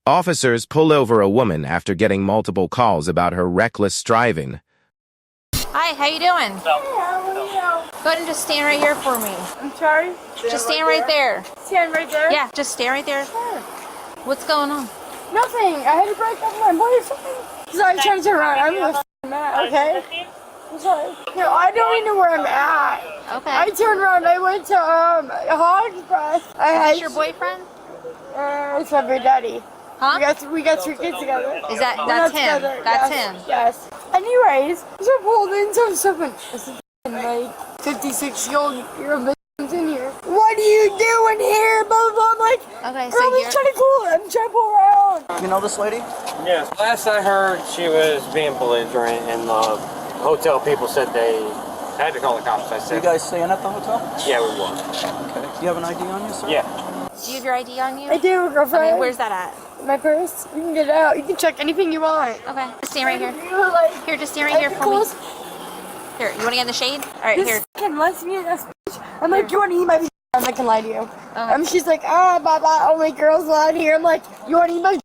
Officers pull over a woman after getting multiple calls about her reckless driving. Hi, how you doing? Hey, how are you? Go ahead and just stand right here for me. I'm sorry? Just stand right there. Stand right there? Yeah, just stand right there. Sure. What's going on? Nothing. I had to break up with my boyfriend. Because I was trying to turn around. I'm really mad, okay? I'm sorry. No, I don't even know where I'm at. Okay. I turned around. I went to Hog's Breath. Is your boyfriend? It's my big daddy. Huh? We got 3 kids together. Is that We're that's not him? together. That's Yes, him. Yes. Anyways, so I pulled into something. This is like 56-year-old bitch in here. What are you doing here? Blah blah blah. I'm like, Okay, girl, I'm trying to cool. I'm trying to pull around. You know this lady? Yes. Last I heard, she was being belligerent, and the hotel people said they had to call the cops. I You said, guys staying at the hotel? yeah, we were. Okay. Do you have an ID on you, sir? Yeah. Do you have your ID on you? I do, girlfriend. Okay, where's that at? My purse. You can get it out. You can check anything you want. Okay, just stand right here. You like, Here, just stand right here for me. Here, you want to get in the shade? All right, this here. fucking lesbian ass bitch. I'm like, you want to eat my? I'm not gonna lie to you. Okay. She's like, blah blah. Only girls allowed here. I'm like, you want to eat my?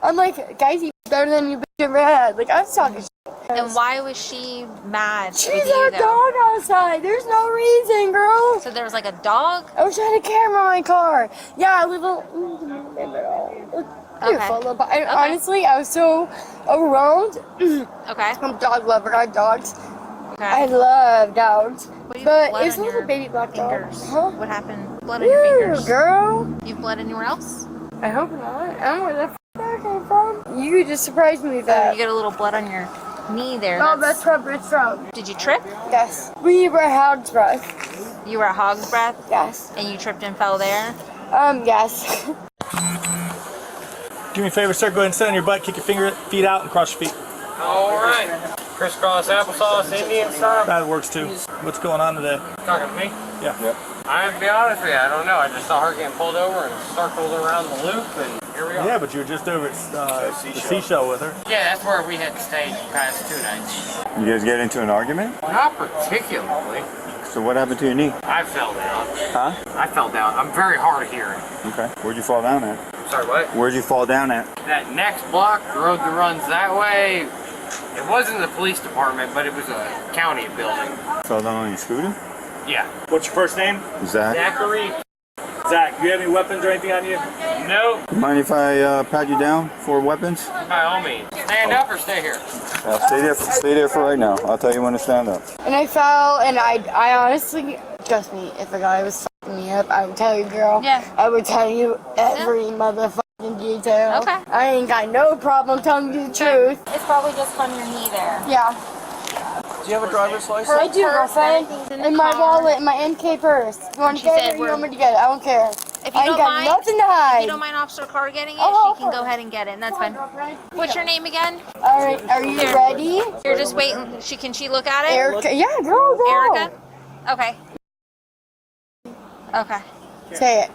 I'm like, guys eat better than you bitch ever had. Like, I was talking shit. And why was she mad She's with you, our though? dog outside. There's no reason, girl. So there was like a dog? I wish I had a camera in my car. Yeah, a little. Beautiful. Okay. Honestly, I was so overwhelmed. Okay. I'm a dog lover. I have dogs. Okay. I love dogs. What do you But blood it's on with your a baby black dog. fingers? Huh? What happened? Blood on your Ew, fingers. girl. You've bled anywhere else? I hope not. I don't know where the f that came from. You just surprised me with that. You get a little blood on your knee there. Oh, that's from Rich From. Did you trip? Yes. We were Hog's Breath. You were at Hog's Breath? Yes. And you tripped and fell there? Yes. Do me a favor, sir. Go ahead and sit on your butt, kick your feet out, and cross your feet. All right. Crisscross applesauce, Indian style. That works too. What's going on today? Talking to me? Yeah. I have to be honest with you, I don't know. I just saw her getting pulled over and circled around the loop, and here we are. Yeah, but you were just over at the seashell with her. Yeah, that's where we had stayed the past 2 nights. You guys get into an argument? Not particularly. So what happened to your knee? I fell down. Huh? I fell down. I'm very hard of hearing. Okay. Where'd you fall down at? Sorry, what? Where'd you fall down at? That next block, the road that runs that way, it wasn't the police department, but it was a county building. Fell down on your scooter? Yeah. What's your first name? Zach? Zachary? Zach. Do you have any weapons or anything on you? No. Mind if I pat you down for weapons? By all means. Stand up or stay here? Stay there for right now. I'll tell you when to stand up. And I fell, and I honestly, trust me, if a guy was fucking me up, I would tell you, girl. Yeah. I would tell you every motherfucking detail. Okay. I ain't got no problem telling you the truth. It's probably just on your knee there. Yeah. Do you have a driver's license? I do, girlfriend. everything's in the And my car. wallet, and my NK purse. You want to She get said it or you we're- want me to get it? I don't care. If you I ain't don't got mind, nothing to if hide. you don't mind Officer Carr getting it, Oh, she can go ahead and get it, and that's fine. What's your name again? All right, are you Here. ready? You're just waiting. Can she look at it? Erica. Yeah, girl, go. Erica? Okay. Okay. Say it.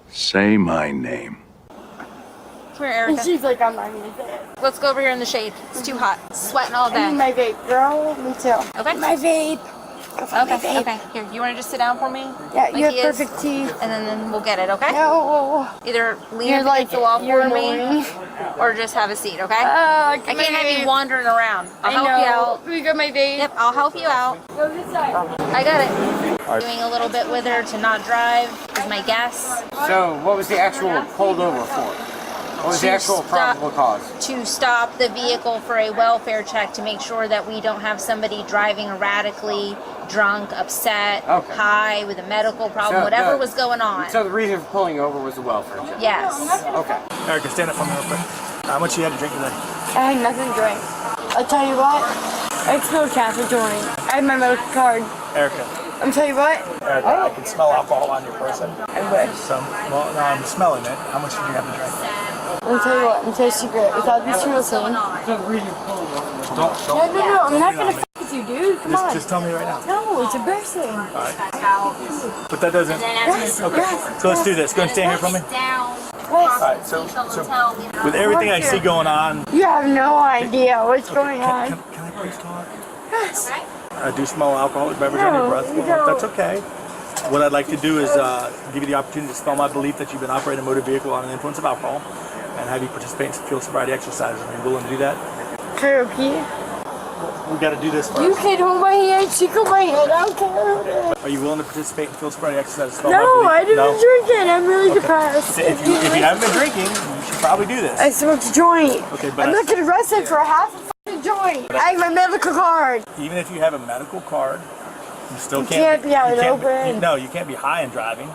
Say my name. Come here, And Erica. she's like, I'm not gonna say it. Let's go over here in the shade. It's too hot. Sweating all I need day. my vape, girl. Me too. Okay. My vape. Go find my Okay. vape. Okay. Here, you want to just sit down for me? Yeah, Like you have he is? perfect teeth. And then we'll get it, okay? No. Either lean You're up like, against the wall you're for me, annoying. or just have a seat, okay? I I can't have you wandering around. I'll I help know. you out. We got my vape. Yep, I'll help you out. Go this side. I got it. Alright. Doing a little bit with her to not drive is my guess. So, what was the actual pulled over for? What was the To actual stop- probable cause? To stop the vehicle for a welfare check to make sure that we don't have somebody driving erratically, drunk, upset, Okay. high, with a medical problem, So whatever the- was going on. So the reason for pulling over was the welfare check? Yes. Okay. Erica, stand up for me real quick. How much you had to drink today? I had nothing to drink. I'll tell you what. I smell cash joint. I have my medical card. Erica. I'm tell you what. Erica, I can smell alcohol on your person. I wish. Well, no, I'm smelling it. How much did you have to drink? I'll tell you what. I'm tell you a secret. Without this real thing. Don't. No. I'm not gonna f with you, dude. Come on. Just tell me right now. No, it's embarrassing. But that doesn't. Okay. So let's do this. Go and stand here for me. What? Alright, so with everything I see going on, You have no idea what's going on. can I please talk? Yes. I do smell alcoholic beverage on your No, breath. you Well, don't. that's okay. What I'd like to do is give you the opportunity to spell my belief that you've been operating a motor vehicle on an influence of alcohol. and have you participate in some field sobriety exercises. Are you willing to do that? Karaoke. We got to do this first. You can hold my hand, she hold my hand, I don't care. Are you willing to participate in field sobriety exercises? No, I didn't drink it. I'm really depressed. If you haven't been drinking, you should probably do this. I smoked a joint. Okay, but I'm not getting arrested for a half a fucking joint. I have my medical card. Even if you have a medical card, you still You can't be out open. No, you can't be high and driving.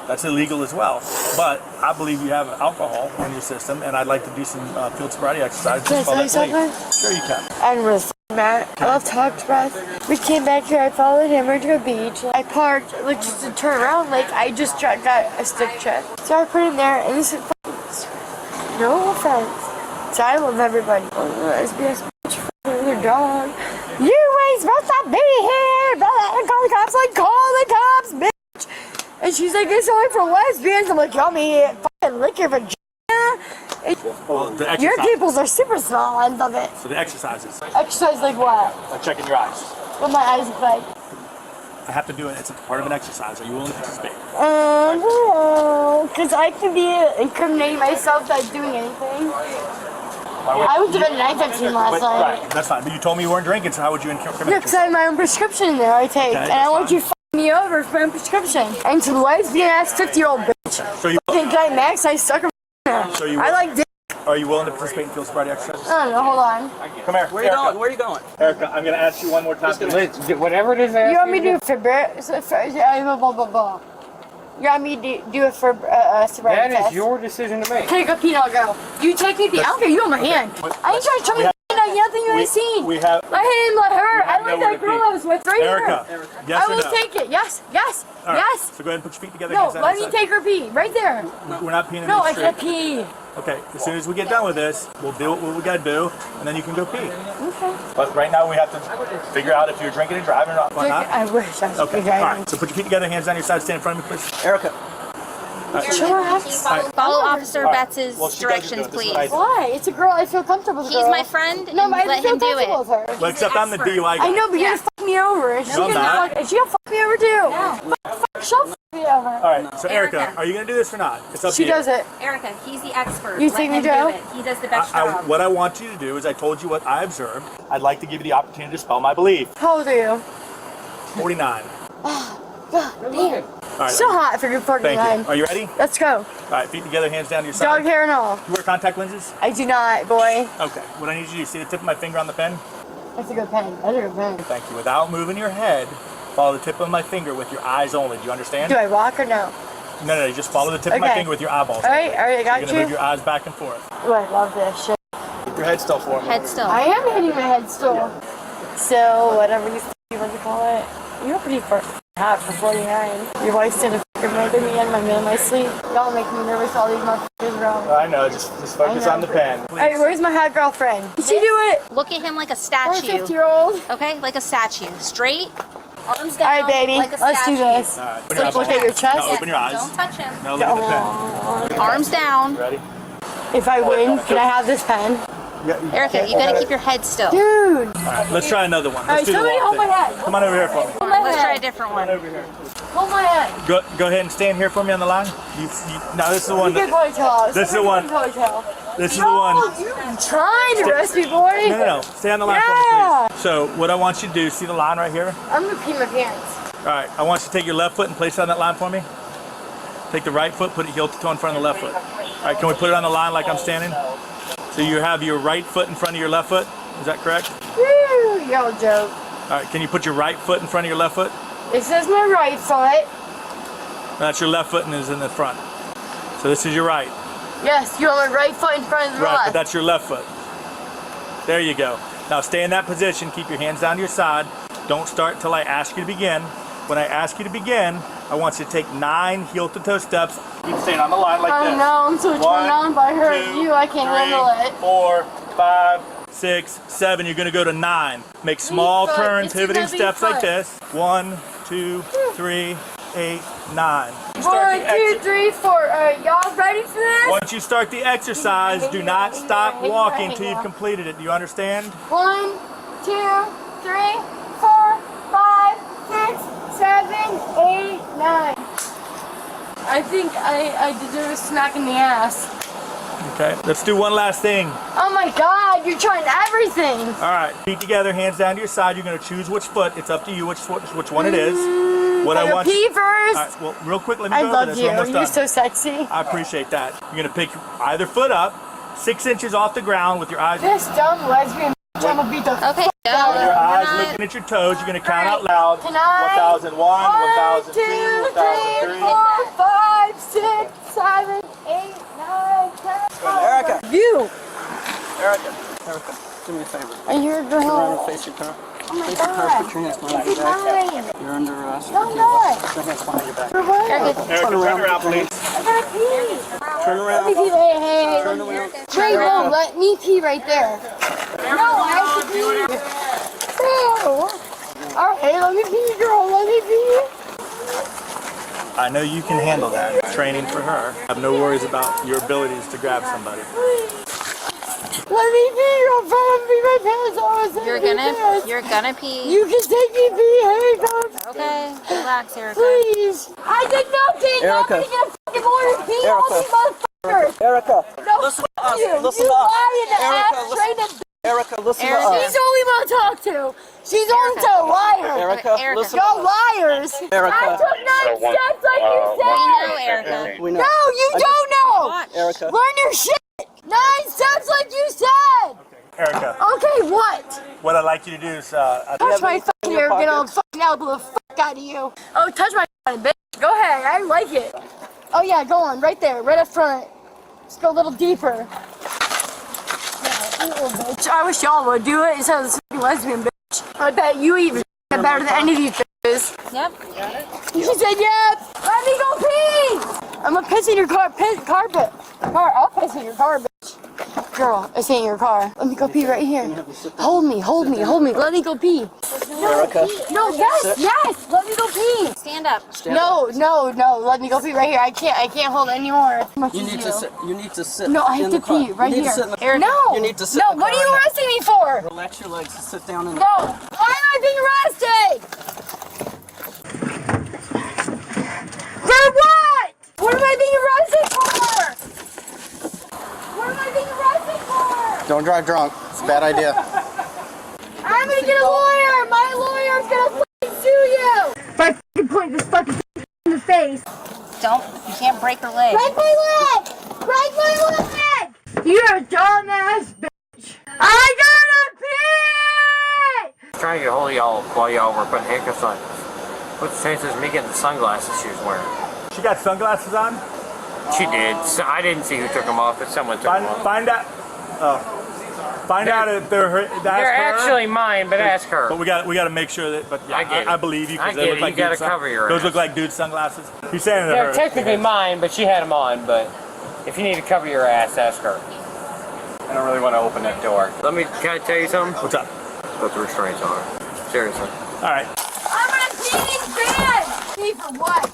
That's illegal as well. But I believe you have alcohol in your system, and I'd like to do some field sobriety exercises. Can I say something? Sure you can. I'm really Matt. I love Talk's breath. We came back here, I followed him, we're to a beach. I parked, like just to turn around, like I just got a stick check. So I put him there, and this is no offense. So I love everybody. SBS bitch, their dog. You ain't supposed to be here, brother. Call the cops, like call the cops, bitch. And she's like, it's only for lesbians. I'm like, yummy, fucking lick your vagina. Well, Your pupils are super small, I love it. So the exercises. Exercise like what? Like checking your eyes. What my eyes look like. I have to do it. It's a part of an exercise. Are you willing to participate? No, because I can be incriminating myself by doing anything. I was given a 9:15 last night. Right, that's fine. But you told me you weren't drinking, so how would you incriminate Yeah, because I have my own prescription in there I take. Okay, and I want you to me over for my prescription. And some lesbian ass 50-year-old bitch. So you, Okay, Giant Max, I stuck her there. So you I like dick. Are you willing to participate in field sobriety exercises? I don't know, hold on. Come here. Where are you going? Where are you going? Erica, I'm going to ask you one more time. Whatever it is. You want me to do a blah, blah, blah. You want me to do a sobriety That test? is your decision to make. Take a pee, I'll go. You take me pee. I don't care, you on my hand. I ain't trying to show me nothing you ain't seen. We have. My hand, my her. I like that girl I was with right Erica, here. yes I or will no? take it. Yes, yes, All right, yes. So go ahead and put your feet together. No, hands down let your me side. take her pee. Right there. We're not peeing in No, the I street. can't pee. Okay, as soon as we get done with this, we'll do what we gotta do, and then you can go pee. Okay. But right now we have to figure out if you're drinking and driving or not. Why not? I wish I was Okay, driving. all right. So put your feet together, hands down your side, stand in front of me, please. Erica. Follow Officer Betts' Well, she doesn't do directions, it. This is please. what I do. Why? It's a girl. I feel comfortable with. He's girl. my friend, No, and but I let feel him do comfortable it. with her. Well, except I'm the DUI guy. I know, but you're gonna fuck me over. And she's No, I'm gonna not. fuck. And she'll fuck me over too. She'll fuck me over. All right, so Erica, Erica. are you gonna do this or not? It's up She to you. does it. Erica, he's the expert. You Let think him me, Joe? do it. He does the best job. What I want you to do is I told you what I observed. I'd like to give you the opportunity to spell my belief. How old are you? 49. God damn. All right. So hot for your 49. Thank you. Are you ready? Let's go. All right, feet together, hands down to your side. Dog hair and all. You wear contact lenses? I do not, boy. Okay. What I need you to do, see the tip of my finger on the pen? That's a good pen. That's a good pen. Thank you. Without moving your head, follow the tip of my finger with your eyes only. Do you understand? Do I walk or no? No, you just follow the tip of my Okay. finger with your eyeballs. All right, I You're got going to move you. your eyes back and forth. Oh, I love this shit. Keep your head still for me. Head still. I am hitting my head still. So, whatever you want to call it. You're pretty hot for 49. Your wife's gonna fucking murder me in my sleep. Y'all make me nervous, all these motherfuckers around. I know, just focus I know. on the pen. Alright, where's my hot girlfriend? Did she do it? Look at him like a Or a statue. 50-year-old? Okay, like a statue. Straight, arms down. Alright, baby, like a let's do statue. this. All right, open your Let's look eyeballs. at your chest. No, open your eyes. Don't touch him. No, look at the pen. Arms down. Ready? If I win, can I have this pen? Erica, you gotta keep your head still. Dude! All right, let's try another one. Alright, Let's do the somebody walk hold my thing. head. Come on over here for me. Hold my Let's try a head. different one. Over here. Hold my head. Go ahead and stand here for me on the line. Now this is the one. Good boy, tell. This is the one. This is the one. You're trying to arrest me, boy. No. Stay on the line for me, Yeah. please. So what I want you to do, see the line right here? I'm gonna pee my pants. All right, I want you to take your left foot and place it on that line for me. Take the right foot, put it heel to toe in front of the left foot. All right, can we put it on the line like I'm standing? So you have your right foot in front of your left foot. Is that correct? Woo! Y'all joke. All right, can you put your right foot in front of your left foot? It says my right foot. That's your left foot and is in the front. So this is your right. Yes, you want my right foot in front of the Right, but left. that's your left foot. There you go. Now stay in that position. Keep your hands down to your side. Don't start till I ask you to begin. When I ask you to begin, I want you to take 9 heel-to-toe steps. Keep staying on the line like this. Oh no, I'm so turned on by her and you. I can't handle it. 4, 5, 6, 7. You're going to go to 9. Make small Leaf foot. turn It's pivoting gonna be steps like foot. this. 1, 2, 3, 8, 9. 1, 2, 3, 4. Y'all ready for this? Once you start the exercise, do not stop walking till you've completed it. Do you understand? 1, 2, 3, 4, 5, 6, 7, 8, 9. I think I deserve a smack in the ass. Okay, let's do one last thing. Oh my God, you're trying everything. All right, feet together, hands down to your side. You're gonna choose which foot. It's up to you which one it is. What I want pee you. first. All right, well, real quick, let me I go over love this. you. We're almost You're done. so sexy. I appreciate that. You're gonna pick either foot up, 6 inches off the ground with your eyes. This dumb lesbian bitch, I'm gonna beat the Okay, go. With your eyes We're not- looking at your toes, you're gonna count out loud. Can I? 1001, 1002, 1, 2, 3, 1003. 4, 5, 6, 7, 8, 9, 10. Erica. You. Erica, do me a favor. And you're a Turn around girl. and face your car. Oh my Face your car, God. put your hands behind It's your back. mine. You're under arrest. No, I'm not. Put your hands behind your back. For what? Erica, turn around, please. I gotta pee. Turn Let me around. pee. Hey. Turn around. Ray, no, let me pee right there. No, I have to pee. No. All right, let me pee, girl. Let me pee. I know you can handle that. Training for her. I have no worries about your abilities to grab somebody. Let me pee. I'm trying to pee my pants off. You're gonna pee. You can take me pee. Here it comes. Okay, relax, Erica. Please. I did nothing. Erica. I'm gonna get a fucking order pee on Erica. these motherfuckers. Erica, No, listen to fuck us. you. Listen You to us. lying Erica, ass listen. trained. Erica, listen Erica. to She's us. the only one to talk to. She's only to a liar. Erica, Erica. listen to Y'all us. liars. Erica. I took 9 steps like you We said. know, Erica. We know. No, you don't know. Watch. Erica. Learn your shit. 9 steps like you said. Erica, Okay, what? what I'd like you to do is, Touch my anything in fucking your hair, get all pockets? fucking elbow the fuck out of you. Oh, touch my fucking bitch. Go ahead, I like it. Oh yeah, go on, right there, right up front. Just go a little deeper. Yeah, you little bitch. I wish y'all would do it instead of this fucking lesbian bitch. I bet you even better than any of these bitches. Yep. She said, yep. Let me go pee. I'm gonna piss in your carpet. I'll piss in your car, bitch. Girl, it's in your car. Let me go pee right here. Hold me. Let me go pee. Erica. No, yes. Let me go pee. Stand up. No. Let me go pee right here. I can't hold anymore. You need to sit. You need to sit. No, I in have the to car. pee right you need here. To sit in the, No. You need to sit No, in the what are car you right arresting me for? now. Relax your legs and sit down in the No. Why am I being arrested? For what? What am I being arrested for? What am I being arrested for? Don't drive drunk. It's a bad idea. I'm gonna get a lawyer. My lawyer's gonna fucking sue you. If I fucking point this fucking in the face. You can't break her leg. Break my leg! Break my leg! You're a dumbass bitch. I gotta pee! Trying to get a hold of y'all while y'all were putting handcuffs on. What's the chances of me getting the sunglasses she was wearing? she got sunglasses on? She did. So I didn't see who took them off, but someone took them off. Find out. Find out if they're her. They're actually mine, but ask her. But we got to make sure that. But yeah, I get it. I believe you I because get they look it. like You gotta dude cover your Those ass. look like dude sunglasses. He's saying They're her. technically mine, but she had them on. But if you need to cover your ass, ask her. I don't really want to open that door. Can I tell you something? What's up? Put the restraints on her. Seriously. All right. I'm gonna pee these fans! Pee for what?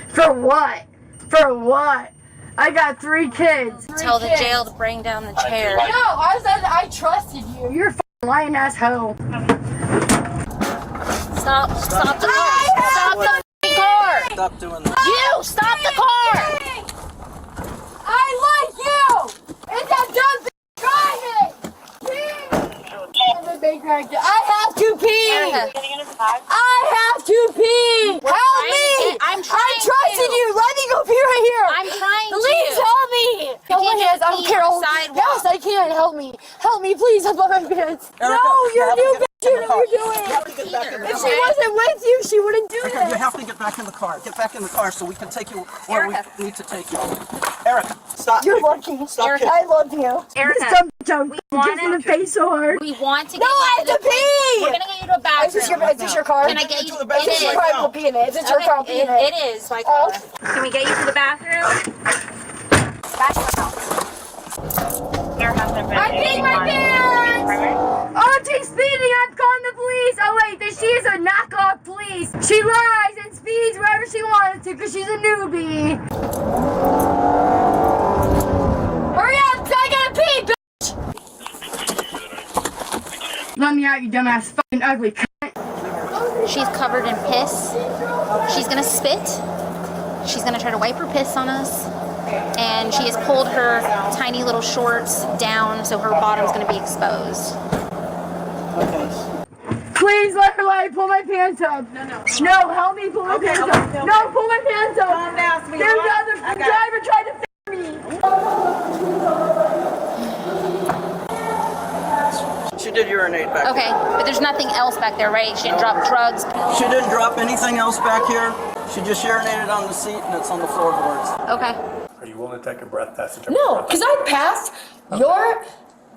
For what? For what? I got 3 kids. Tell the jail to bring down the chair. No, I trusted you. You're a fucking lying ass hoe. Stop the car. Stop the car. Stop doing that. You stop the car. I like you! It's that dumb bitch driving! I have to pee! Erica. I have to pee! Help me! I'm trying I trusted to. you! Let me go pee right here! I'm trying to. Please help me! Help my can't hands, just I don't pee care. on the sidewalk. Yes, I can. Help me. Help me, please. Help my pants. Erica, No, you're a you new have to bitch. You know what You you're have doing. to get back in the If car. she wasn't with you, she wouldn't do Erica, you this. have to get back in the car. Get back in the car so we can take you where we need to take you. Erica, stop. You're lucky. Stop Erica. I love you. Erica, This dumb bitch, I'm wanna- kicking in the face so hard. We want to get No, I you have to to the place. pee! We're gonna get you to a Is this your, bathroom. is this your car? Can I get you to the it bathroom Is this your is. car? I'll pee in it. Is this your car? I'll pee in it. It is my Oh. car. Can we get you to the bathroom? That's your house. I peed my pants! Oh, she's speeding! I'm calling the police! Oh wait, she is a knockoff police! She lies and speeds wherever she wants to because she's a newbie! Hurry up! I gotta pee, bitch! Let me out, you dumbass fucking ugly cunt! She's covered in piss. She's gonna spit. She's gonna try to wipe her piss on us. and she has pulled her tiny little shorts down, so her bottom's going to be exposed. Okay. Please let pull my pants up. No, help me pull my pants up. No, pull my pants up. Calm down, There's sweetheart. the driver tried to f*** me. She did urinate back Okay, but there's nothing else back there, right? She didn't drop drugs. there. She didn't drop anything else back here. She just urinated on the seat and it's on the floorboards. Okay. Are you willing to take a breath test? No, because I passed your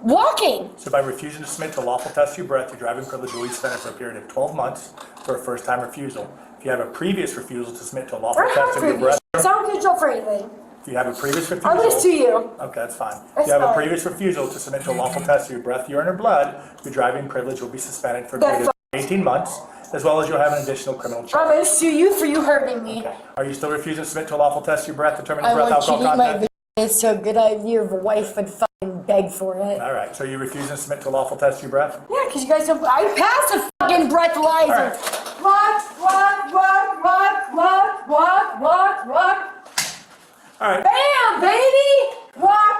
walking. So by refusing to submit to a lawful test of your breath, your driving privilege will be suspended for a period of 12 months for a first-time refusal. If you have a previous refusal to submit to a lawful test of your breath, I don't get you for anything. if you have a previous refusal, I'm going to sue you. Okay, that's fine. If That's you have a fine. previous refusal to submit to a lawful test of your breath, urine, or blood, your driving privilege will be suspended for a period of 18 months, as well as you'll have an additional criminal I'm charge. going to sue you for you hurting me. Are you still refusing to submit to a lawful test of your breath, determining I breath want you alcohol to eat my content? It's so good idea if a wife would fucking beg for it. All right, so you're refusing to submit to a lawful test of your breath? Yeah, because you guys don't. I passed a fucking breathalyzer. Walk. All right. Bam, baby. Walk.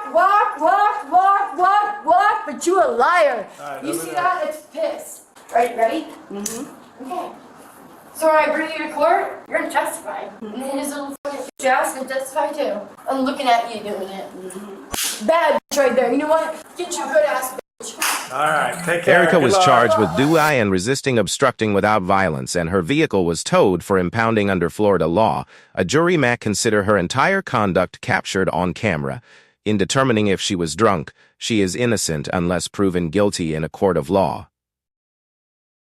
But you a liar. right, You over see there. that? It's piss. Right, ready? Mm-hmm. Okay. So when I bring you to court, you're gonna testify. And then his little fucking ass can testify too. I'm looking at you doing it. Bad bitch right there. You know what? Get your good ass bitch. All right, take care. Erica Good was luck. charged with DUI and resisting obstructing without violence, and her vehicle was towed for impounding under Florida law. A jury may consider her entire conduct captured on camera. In determining if she was drunk, she is innocent unless proven guilty in a court of law.